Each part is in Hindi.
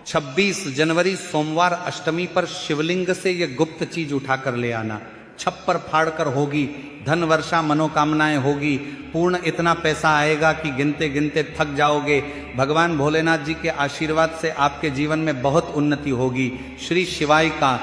26 जनवरी सोमवार अष्टमी पर शिवलिंग से यह गुप्त चीज उठा कर ले आना। छप्पर फाड़ कर होगी, धन वर्षा मनोकामनाएं होगी, पूर्ण इतना पैसा आएगा कि गिनते गिनते थक जाओगे। भगवान भोलेनाथ जी के आशीर्वाद से आपके जीवन में बहुत उन्नति होगी। श्री शिवाय का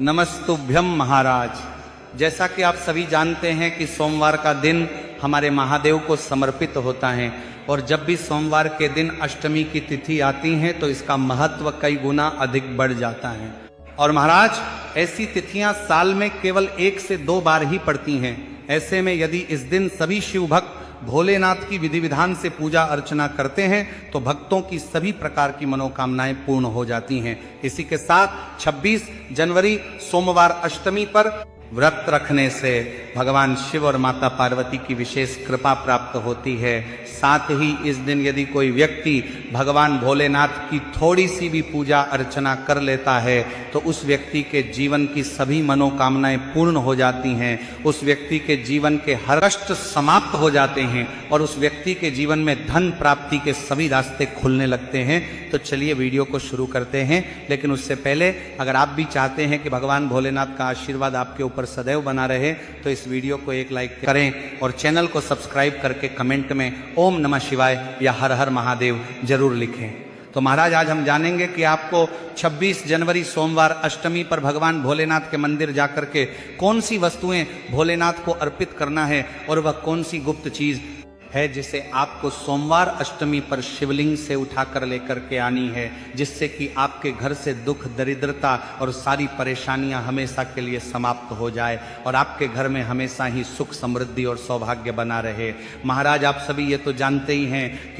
नमस्तुभ्यम महाराज। जैसा कि आप सभी जानते हैं कि सोमवार का दिन हमारे महादेव को समर्पित होता है और जब भी सोमवार के दिन अष्टमी की तिथि आती है तो इसका महत्व कई गुना अधिक बढ़ जाता है। और महाराज ऐसी तिथियां साल में केवल 1 से 2 बार ही पड़ती हैं। ऐसे में यदि इस दिन सभी शिव भक्त भोलेनाथ की विधि विधान से पूजा अर्चना करते हैं तो भक्तों की सभी प्रकार की मनोकामनाएं पूर्ण हो जाती हैं। इसी के साथ 26 जनवरी सोमवार अष्टमी पर व्रत रखने से भगवान शिव और माता पार्वती की विशेष कृपा प्राप्त होती है। साथ ही इस दिन यदि कोई व्यक्ति भगवान भोलेनाथ की थोड़ी सी भी पूजा अर्चना कर लेता है तो उस व्यक्ति के जीवन की सभी मनोकामनाएं पूर्ण हो जाती हैं, उस व्यक्ति के जीवन के हर कष्ट समाप्त हो जाते हैं और उस व्यक्ति के जीवन में धन प्राप्ति के सभी रास्ते खुलने लगते हैं। तो चलिए वीडियो को शुरू करते हैं, लेकिन उससे पहले अगर आप भी चाहते हैं कि भगवान भोलेनाथ का आशीर्वाद आपके ऊपर सदैव बना रहे तो इस वीडियो को एक लाइक करें और चैनल को सब्सक्राइब करके कमेंट में ओम नमः शिवाय या हर हर महादेव जरूर लिखें। तो महाराज आज हम जानेंगे कि आपको 26 जनवरी सोमवार अष्टमी पर भगवान भोलेनाथ के मंदिर जाकर के कौन सी वस्तुएं भोलेनाथ को अर्पित करना है और वह कौन सी गुप्त चीज है जिसे आपको सोमवार अष्टमी पर शिवलिंग से उठाकर लेकर के आनी है, जिससे कि आपके घर से दुख दरिद्रता और सारी परेशानियां हमेशा के लिए समाप्त हो जाए और आपके घर में हमेशा ही सुख समृद्धि और सौभाग्य बना रहे। महाराज आप सभी ये तो जानते ही हैं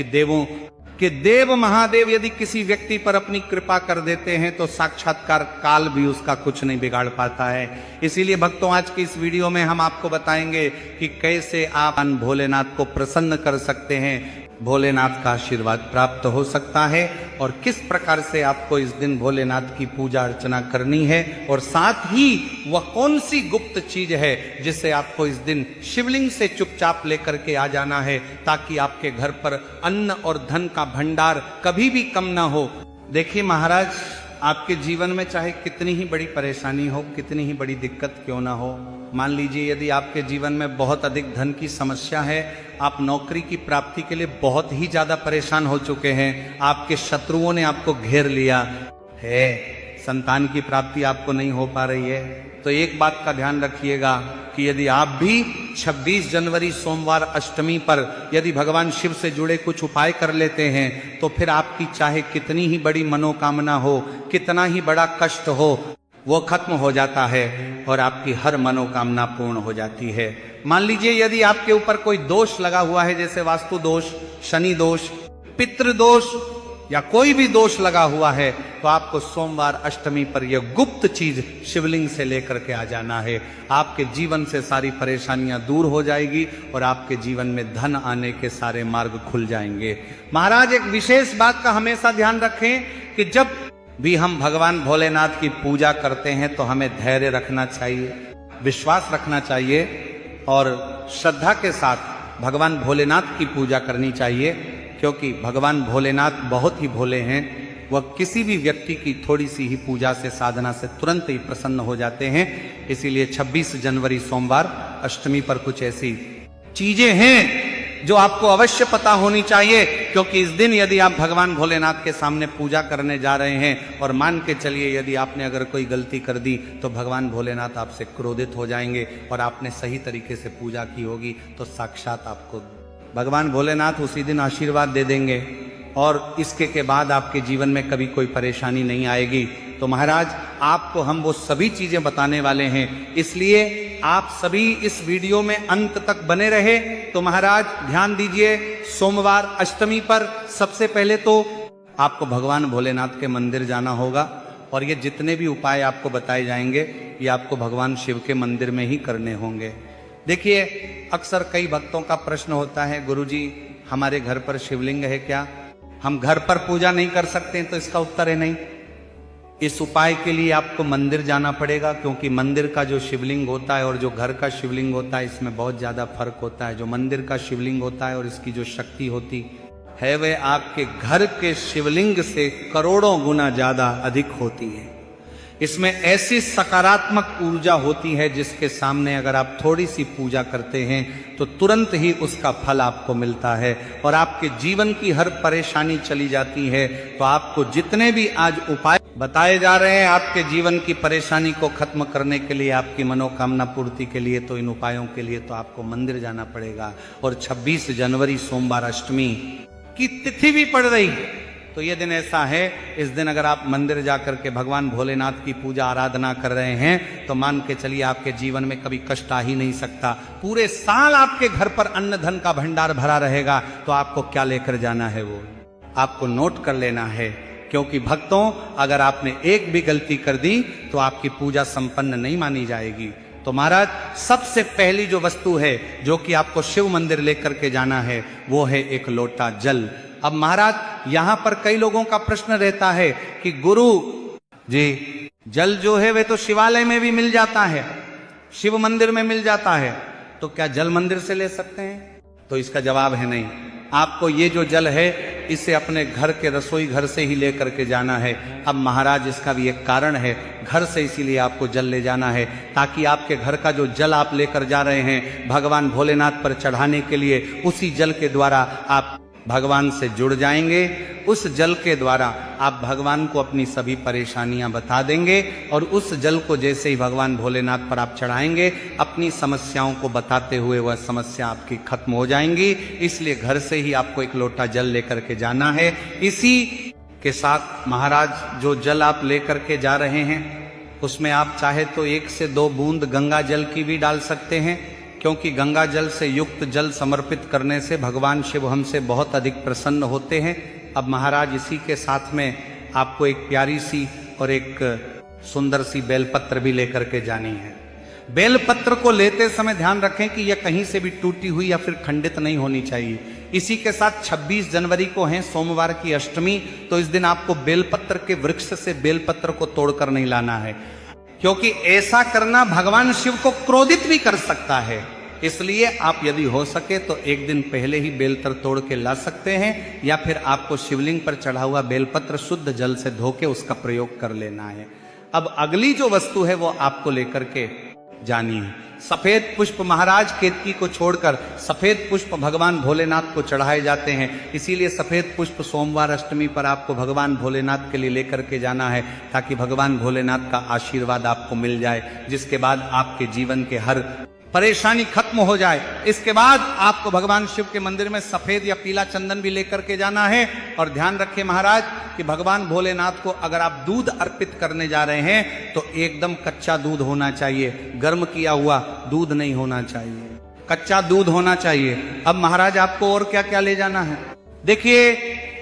कि देव महादेव यदि किसी व्यक्ति पर अपनी कृपा कर देते हैं तो साक्षात्कार काल भी उसका कुछ नहीं बिगाड़ पाता है। इसीलिए भक्तों आज की इस वीडियो में हम आपको बताएंगे कि कैसे आप भोलेनाथ को प्रसन्न कर सकते हैं, भोलेनाथ का आशीर्वाद प्राप्त हो सकता है और किस प्रकार से आपको इस दिन भोलेनाथ की पूजा अर्चना करनी है और साथ ही वह कौन सी गुप्त चीज है जिसे आपको इस दिन शिवलिंग से चुपचाप लेकर के आ जाना है ताकि आपके घर पर अन्न और धन का भंडार कभी भी कम ना हो। देखिए महाराज आपके जीवन में चाहे कितनी ही बड़ी परेशानी हो, कितनी ही बड़ी दिक्कत क्यों ना हो, मान लीजिए यदि आपके जीवन में बहुत अधिक धन की समस्या है, आप नौकरी की प्राप्ति के लिए बहुत ही ज्यादा परेशान हो चुके हैं, आपके शत्रुओं ने आपको घेर लिया है, संतान की प्राप्ति आपको नहीं हो पा रही है, तो एक बात का ध्यान रखिएगा कि यदि आप भी 26 जनवरी सोमवार अष्टमी पर यदि भगवान शिव से जुड़े कुछ उपाय कर लेते हैं तो फिर आपकी चाहे कितनी ही बड़ी मनोकामना हो, कितना ही बड़ा कष्ट हो, वो खत्म हो जाता है और आपकी हर मनोकामना पूर्ण हो जाती है। मान लीजिए यदि आपके ऊपर कोई दोष लगा हुआ है, जैसे वास्तु दोष, शनि दोष, पितृ दोष या कोई भी दोष लगा हुआ है, तो आपको सोमवार अष्टमी पर यह गुप्त चीज शिवलिंग से लेकर के आ जाना है। आपके जीवन से सारी परेशानियां दूर हो जाएगी और आपके जीवन में धन आने के सारे मार्ग खुल जाएंगे। महाराज एक विशेष बात का हमेशा ध्यान रखें कि जब भी हम भगवान भोलेनाथ की पूजा करते हैं तो हमें धैर्य रखना चाहिए, विश्वास रखना चाहिए और श्रद्धा के साथ भगवान भोलेनाथ की पूजा करनी चाहिए, क्योंकि भगवान भोलेनाथ बहुत ही भोले हैं। वह किसी भी व्यक्ति की थोड़ी सी ही पूजा से, साधना से तुरंत ही प्रसन्न हो जाते हैं। इसीलिए 26 जनवरी सोमवार अष्टमी पर कुछ ऐसी चीजें हैं जो आपको अवश्य पता होनी चाहिए, क्योंकि इस दिन यदि आप भगवान भोलेनाथ के सामने पूजा करने जा रहे हैं और मान के चलिए यदि आपने अगर कोई गलती कर दी तो भगवान भोलेनाथ आपसे क्रोधित हो जाएंगे और आपने सही तरीके से पूजा की होगी तो साक्षात आपको भगवान भोलेनाथ उसी दिन आशीर्वाद दे देंगे और इसके के बाद आपके जीवन में कभी कोई परेशानी नहीं आएगी। तो महाराज आपको हम वो सभी चीजें बताने वाले हैं, इसलिए आप सभी इस वीडियो में अंत तक बने रहे। तो महाराज ध्यान दीजिए, सोमवार अष्टमी पर सबसे पहले तो आपको भगवान भोलेनाथ के मंदिर जाना होगा और ये जितने भी उपाय आपको बताए जाएंगे ये आपको भगवान शिव के मंदिर में ही करने होंगे। देखिए अक्सर कई भक्तों का प्रश्न होता है, गुरुजी हमारे घर पर शिवलिंग है क्या, हम घर पर पूजा नहीं कर सकते? तो इसका उत्तर है नहीं। इस उपाय के लिए आपको मंदिर जाना पड़ेगा, क्योंकि मंदिर का जो शिवलिंग होता है और जो घर का शिवलिंग होता है इसमें बहुत ज़्यादा फर्क होता है। जो मंदिर का शिवलिंग होता है और इसकी जो शक्ति होती है वे आपके घर के शिवलिंग से करोड़ों गुना ज्यादा अधिक होती है। इसमें ऐसी सकारात्मक ऊर्जा होती है जिसके सामने अगर आप थोड़ी सी पूजा करते हैं तो तुरंत ही उसका फल आपको मिलता है और आपके जीवन की हर परेशानी चली जाती है। तो आपको जितने भी आज उपाय बताए जा रहे हैं आपके जीवन की परेशानी को खत्म करने के लिए, आपकी मनोकामना पूर्ति के लिए, तो इन उपायों के लिए तो आपको मंदिर जाना पड़ेगा। और 26 जनवरी सोमवार अष्टमी की तिथि भी पड़ रही है, तो ये दिन ऐसा है, इस दिन अगर आप मंदिर जाकर के भगवान भोलेनाथ की पूजा आराधना कर रहे हैं तो मान के चलिए आपके जीवन में कभी कष्ट आ ही नहीं सकता। पूरे साल आपके घर पर अन्न धन का भंडार भरा रहेगा। तो आपको क्या लेकर जाना है वो आपको नोट कर लेना है, क्योंकि भक्तों अगर आपने एक भी गलती कर दी तो आपकी पूजा संपन्न नहीं मानी जाएगी। तो महाराज सबसे पहली जो वस्तु है जो कि आपको शिव मंदिर लेकर के जाना है वो है एक लोटा जल। अब महाराज यहां पर कई लोगों का प्रश्न रहता है कि गुरु जी जल जो है वे तो शिवालय में भी मिल जाता है, शिव मंदिर में मिल जाता है, तो क्या जल मंदिर से ले सकते हैं? तो इसका जवाब है नहीं। आपको ये जो जल है इसे अपने घर के रसोई घर से ही लेकर के जाना है। अब महाराज इसका भी एक कारण है, घर से इसीलिए आपको जल ले जाना है ताकि आपके घर का जो जल आप लेकर जा रहे हैं भगवान भोलेनाथ पर चढ़ाने के लिए, उसी जल के द्वारा आप भगवान से जुड़ जाएंगे। उस जल के द्वारा आप भगवान को अपनी सभी परेशानियां बता देंगे और उस जल को जैसे ही भगवान भोलेनाथ पर आप चढ़ाएंगे अपनी समस्याओं को बताते हुए वह समस्या आपकी खत्म हो जाएंगी। इसलिए घर से ही आपको एक लोटा जल लेकर के जाना है। इसी के साथ महाराज जो जल आप लेकर के जा रहे हैं उसमें आप चाहे तो 1 से 2 बूंद गंगा जल की भी डाल सकते हैं, क्योंकि गंगा जल से युक्त जल समर्पित करने से भगवान शिव हमसे बहुत अधिक प्रसन्न होते हैं। अब महाराज इसी के साथ में आपको एक प्यारी सी और एक सुंदर सी बेलपत्र भी लेकर के जानी है। बेलपत्र को लेते समय ध्यान रखें कि यह कहीं से भी टूटी हुई या फिर खंडित नहीं होनी चाहिए। इसी के साथ 26 जनवरी को है सोमवार की अष्टमी, तो इस दिन आपको बेलपत्र के वृक्ष से बेलपत्र को तोड़कर नहीं लाना है, क्योंकि ऐसा करना भगवान शिव को क्रोधित भी कर सकता है। इसलिए आप यदि हो सके तो एक दिन पहले ही बेलपत्र तोड़ के ला सकते हैं, या फिर आपको शिवलिंग पर चढ़ा हुआ बेलपत्र शुद्ध जल से धो के उसका प्रयोग कर लेना है। अब अगली जो वस्तु है वो आपको लेकर के जानी है। सफेद पुष्प महाराज केतकी को छोड़कर सफेद पुष्प भगवान भोलेनाथ को चढ़ाए जाते हैं, इसीलिए सफेद पुष्प सोमवार अष्टमी पर आपको भगवान भोलेनाथ के लिए लेकर के जाना है ताकि भगवान भोलेनाथ का आशीर्वाद आपको मिल जाए, जिसके बाद आपके जीवन के हर परेशानी खत्म हो जाए। इसके बाद आपको भगवान शिव के मंदिर में सफेद या पीला चंदन भी लेकर के जाना है। और ध्यान रखिए महाराज कि भगवान भोलेनाथ को अगर आप दूध अर्पित करने जा रहे हैं तो एकदम कच्चा दूध होना चाहिए, गर्म किया हुआ दूध नहीं होना चाहिए, कच्चा दूध होना चाहिए। अब महाराज आपको और क्या क्या ले जाना है? देखिए,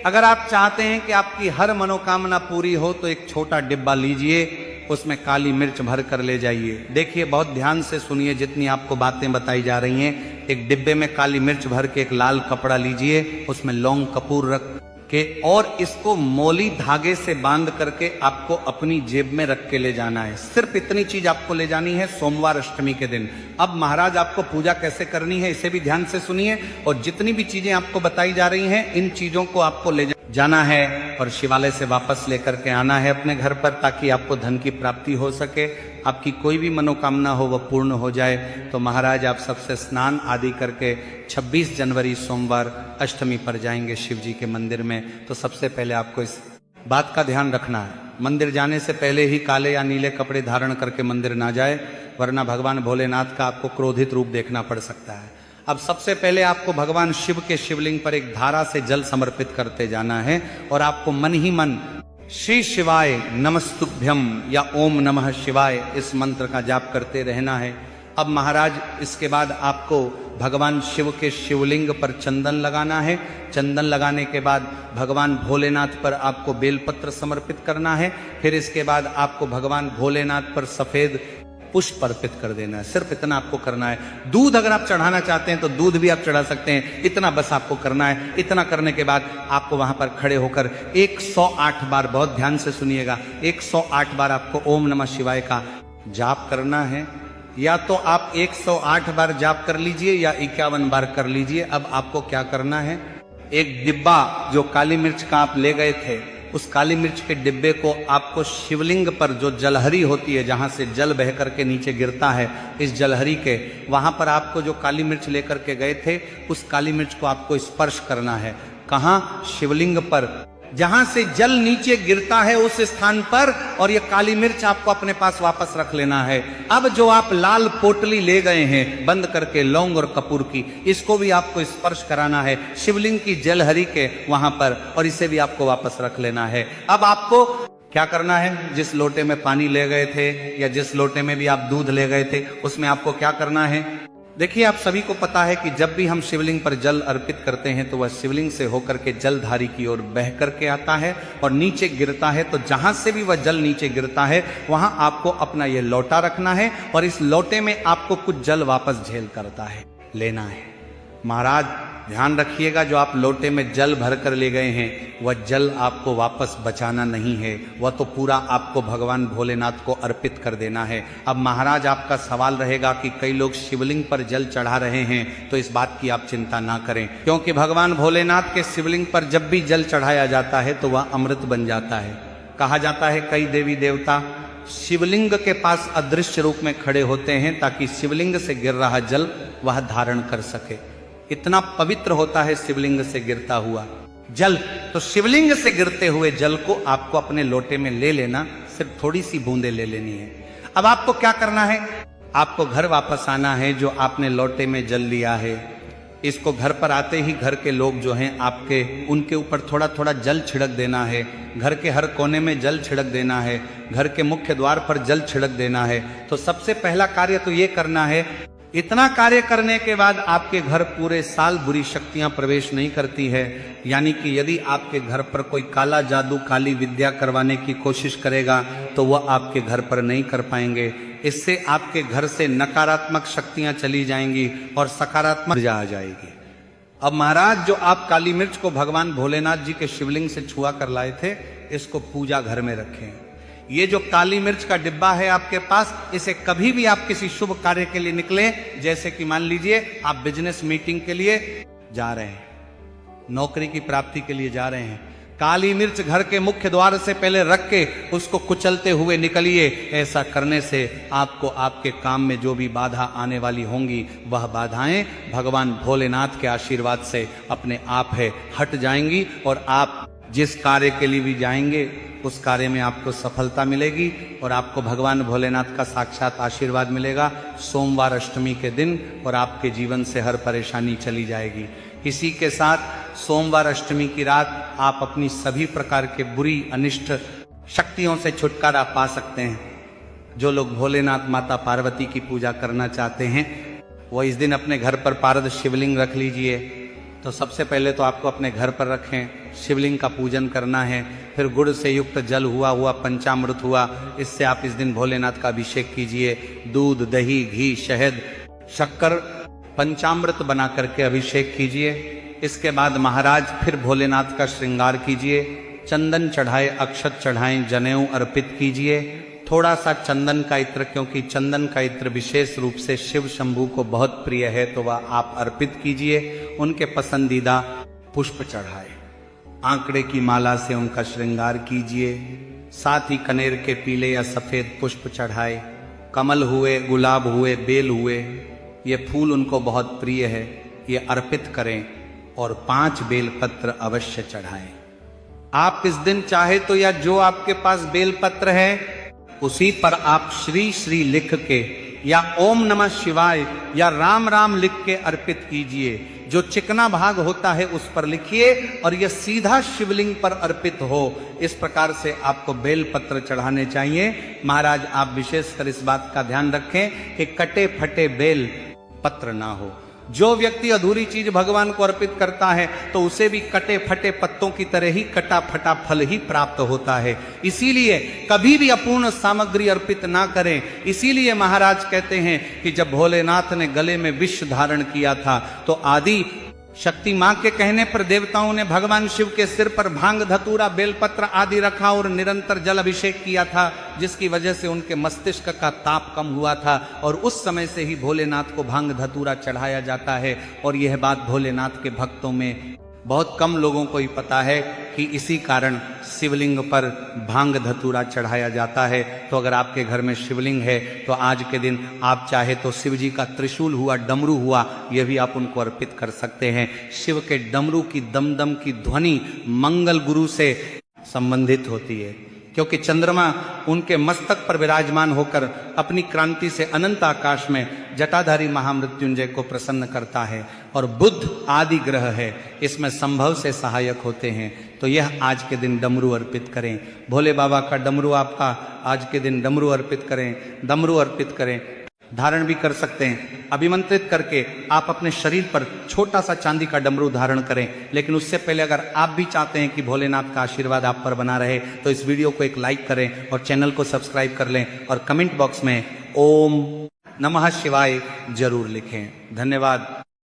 अगर आप चाहते हैं कि आपकी हर मनोकामना पूरी हो तो एक छोटा डिब्बा लीजिए, उसमें काली मिर्च भर कर ले जाइए। देखिए, बहुत ध्यान से सुनिए जितनी आपको बातें बताई जा रही हैं। एक डिब्बे में काली मिर्च भर के एक लाल कपड़ा लीजिए, उसमें लौंग कपूर रख के और इसको मोली धागे से बांध करके आपको अपनी जेब में रख के ले जाना है। सिर्फ इतनी चीज आपको ले जानी है सोमवार अष्टमी के दिन। अब महाराज आपको पूजा कैसे करनी है इसे भी ध्यान से सुनिए, और जितनी भी चीजें आपको बताई जा रही हैं इन चीजों को आपको ले जाना है और शिवालय से वापस लेकर के आना है अपने घर पर, ताकि आपको धन की प्राप्ति हो सके, आपकी कोई भी मनोकामना हो वह पूर्ण हो जाए। तो महाराज आप सबसे स्नान आदि करके 26 जनवरी सोमवार अष्टमी पर जाएंगे शिव जी के मंदिर में। तो सबसे पहले आपको इस बात का ध्यान रखना है, मंदिर जाने से पहले ही काले या नीले कपड़े धारण करके मंदिर ना जाए, वरना भगवान भोलेनाथ का आपको क्रोधित रूप देखना पड़ सकता है। अब सबसे पहले आपको भगवान शिव के शिवलिंग पर एक धारा से जल समर्पित करते जाना है और आपको मन ही मन श्री शिवाय नमस्तुभ्यम या ओम नमः शिवाय इस मंत्र का जाप करते रहना है। अब महाराज इसके बाद आपको भगवान शिव के शिवलिंग पर चंदन लगाना है। चंदन लगाने के बाद भगवान भोलेनाथ पर आपको बेलपत्र समर्पित करना है। फिर इसके बाद आपको भगवान भोलेनाथ पर सफेद पुष्प अर्पित कर देना है। सिर्फ इतना आपको करना है। दूध अगर आप चढ़ाना चाहते हैं तो दूध भी आप चढ़ा सकते हैं, इतना बस आपको करना है। इतना करने के बाद आपको वहां पर खड़े होकर 108 बार, बहुत ध्यान से सुनिएगा, 108 बार आपको ओम नमः शिवाय का जाप करना है। या तो आप 108 बार जाप कर लीजिए या 51 बार कर लीजिए। अब आपको क्या करना है, एक डिब्बा जो काली मिर्च का आप ले गए थे, उस काली मिर्च के डिब्बे को आपको शिवलिंग पर जो जलहरी होती है, जहां से जल बह करके नीचे गिरता है, इस जलहरी के वहां पर आपको जो काली मिर्च लेकर के गए थे, उस काली मिर्च को आपको स्पर्श करना है। कहां? शिवलिंग पर, जहां से जल नीचे गिरता है उस स्थान पर, और ये काली मिर्च आपको अपने पास वापस रख लेना है। अब जो आप लाल पोटली ले गए हैं बंद करके लौंग और कपूर की, इसको भी आपको स्पर्श कराना है शिवलिंग की जलहरी के वहां पर, और इसे भी आपको वापस रख लेना है। अब आपको क्या करना है? जिस लोटे में पानी ले गए थे या जिस लोटे में भी आप दूध ले गए थे, उसमें आपको क्या करना है? देखिए, आप सभी को पता है कि जब भी हम शिवलिंग पर जल अर्पित करते हैं तो वह शिवलिंग से होकर के जलधारी की ओर बह करके आता है और नीचे गिरता है। तो जहां से भी वह जल नीचे गिरता है वहां आपको अपना यह लोटा रखना है, और इस लोटे में आपको कुछ जल वापस झेल करता है लेना है। महाराज ध्यान रखिएगा, जो आप लोटे में जल भर कर ले गए हैं वह जल आपको वापस बचाना नहीं है, वह तो पूरा आपको भगवान भोलेनाथ को अर्पित कर देना है। अब महाराज आपका सवाल रहेगा कि कई लोग शिवलिंग पर जल चढ़ा रहे हैं, तो इस बात की आप चिंता ना करें, क्योंकि भगवान भोलेनाथ के शिवलिंग पर जब भी जल चढ़ाया जाता है तो वह अमृत बन जाता है। कहा जाता है कई देवी देवता शिवलिंग के पास अदृश्य रूप में खड़े होते हैं ताकि शिवलिंग से गिर रहा जल वह धारण कर सके। इतना पवित्र होता है शिवलिंग से गिरता हुआ जल। तो शिवलिंग से गिरते हुए जल को आपको अपने लोटे में ले लेना, सिर्फ थोड़ी सी बूंदे ले लेनी है। अब आपको क्या करना है? आपको घर वापस आना है। जो आपने लोटे में जल लिया है, इसको घर पर आते ही घर के लोग जो हैं आपके, उनके ऊपर थोड़ा थोड़ा जल छिड़क देना है। घर के हर कोने में जल छिड़क देना है, घर के मुख्य द्वार पर जल छिड़क देना है। तो सबसे पहला कार्य तो ये करना है। इतना कार्य करने के बाद आपके घर पूरे साल बुरी शक्तियां प्रवेश नहीं करती है। यानी कि यदि आपके घर पर कोई काला जादू, काली विद्या करवाने की कोशिश करेगा तो वह आपके घर पर नहीं कर पाएंगे। इससे आपके घर से नकारात्मक शक्तियां चली जाएंगी और सकारात्मक ऊर्जा आ जाएगी। अब महाराज, जो आप काली मिर्च को भगवान भोलेनाथ जी के शिवलिंग से छुआ कर लाए थे, इसको पूजा घर में रखें। ये जो काली मिर्च का डिब्बा है आपके पास, इसे कभी भी आप किसी शुभ कार्य के लिए निकले, जैसे कि मान लीजिए आप बिजनेस मीटिंग के लिए जा रहे हैं, नौकरी की प्राप्ति के लिए जा रहे हैं, काली मिर्च घर के मुख्य द्वार से पहले रख के उसको कुचलते हुए निकलिए। ऐसा करने से आपको आपके काम में जो भी बाधा आने वाली होंगी, वह बाधाएं भगवान भोलेनाथ के आशीर्वाद से अपने आप है हट जाएंगी, और आप जिस कार्य के लिए भी जाएंगे उस कार्य में आपको सफलता मिलेगी और आपको भगवान भोलेनाथ का साक्षात आशीर्वाद मिलेगा सोमवार अष्टमी के दिन, और आपके जीवन से हर परेशानी चली जाएगी। इसी के साथ सोमवार अष्टमी की रात आप अपनी सभी प्रकार के बुरी अनिष्ट शक्तियों से छुटकारा पा सकते हैं। जो लोग भोलेनाथ माता पार्वती की पूजा करना चाहते हैं वो इस दिन अपने घर पर पारद शिवलिंग रख लीजिए। तो सबसे पहले तो आपको अपने घर पर रखें, शिवलिंग का पूजन करना है। फिर गुड़ से युक्त जल हुआ पंचामृत हुआ, इससे आप इस दिन भोलेनाथ का अभिषेक कीजिए। दूध, दही, घी, शहद, शक्कर, पंचामृत बना करके अभिषेक कीजिए। इसके बाद महाराज फिर भोलेनाथ का श्रृंगार कीजिए। चंदन चढ़ाए, अक्षत चढ़ाएं, जनेऊ अर्पित कीजिए। थोड़ा सा चंदन का इत्र, क्योंकि चंदन का इत्र विशेष रूप से शिव शंभू को बहुत प्रिय है, तो वह आप अर्पित कीजिए। उनके पसंदीदा पुष्प चढ़ाए, आंकड़े की माला से उनका श्रृंगार कीजिए। साथ ही कनेर के पीले या सफेद पुष्प चढ़ाए। कमल हुए, गुलाब हुए, बेल हुए, ये फूल उनको बहुत प्रिय है, ये अर्पित करें। और 5 बेल पत्र अवश्य चढ़ाएं। आप इस दिन चाहे तो या जो आपके पास बेल पत्र है उसी पर आप श्री श्री लिख के या ओम नमः शिवाय या राम राम लिख के अर्पित कीजिए। जो चिकना भाग होता है उस पर लिखिए और यह सीधा शिवलिंग पर अर्पित हो। इस प्रकार से आपको बेल पत्र चढ़ाने चाहिए। महाराज, आप विशेषकर इस बात का ध्यान रखें कि कटे फटे बेल पत्र ना हो। जो व्यक्ति अधूरी चीज भगवान को अर्पित करता है तो उसे भी कटे फटे पत्तों की तरह ही कटा फटा फल ही प्राप्त होता है। इसीलिए कभी भी अपूर्ण सामग्री अर्पित ना करें। इसीलिए महाराज कहते हैं कि जब भोलेनाथ ने गले में विष धारण किया था तो आदि शक्ति मां के कहने पर देवताओं ने भगवान शिव के सिर पर भांग, धतूरा, बेलपत्र आदि रखा और निरंतर जल अभिषेक किया था, जिसकी वजह से उनके मस्तिष्क का ताप कम हुआ था। और उस समय से ही भोलेनाथ को भांग धतूरा चढ़ाया जाता है। और यह बात भोलेनाथ के भक्तों में बहुत कम लोगों को ही पता है कि इसी कारण शिवलिंग पर भांग धतूरा चढ़ाया जाता है। तो अगर आपके घर में शिवलिंग है तो आज के दिन आप चाहे तो शिव जी का त्रिशूल हुआ, डमरू हुआ, यह भी आप उनको अर्पित कर सकते हैं। शिव के डमरू की दमदम की ध्वनि मंगल गुरु से संबंधित होती है, क्योंकि चंद्रमा उनके मस्तक पर विराजमान होकर अपनी क्रांति से अनंत आकाश में जटाधारी महामृत्युंजय को प्रसन्न करता है, और बुध आदि ग्रह है, इसमें संभव से सहायक होते हैं। तो यह आज के दिन डमरू अर्पित करें, भोले बाबा का डमरू आपका आज के दिन डमरू अर्पित करें, डमरू अर्पित करें। धारण भी कर सकते हैं, अभिमंत्रित करके आप अपने शरीर पर छोटा सा चांदी का डमरू धारण करें। लेकिन उससे पहले अगर आप भी चाहते हैं कि भोलेनाथ का आशीर्वाद आप पर बना रहे तो इस वीडियो को एक लाइक करें और चैनल को सब्सक्राइब कर लें, और कमेंट बॉक्स में ओम नमः शिवाय जरूर लिखें। धन्यवाद।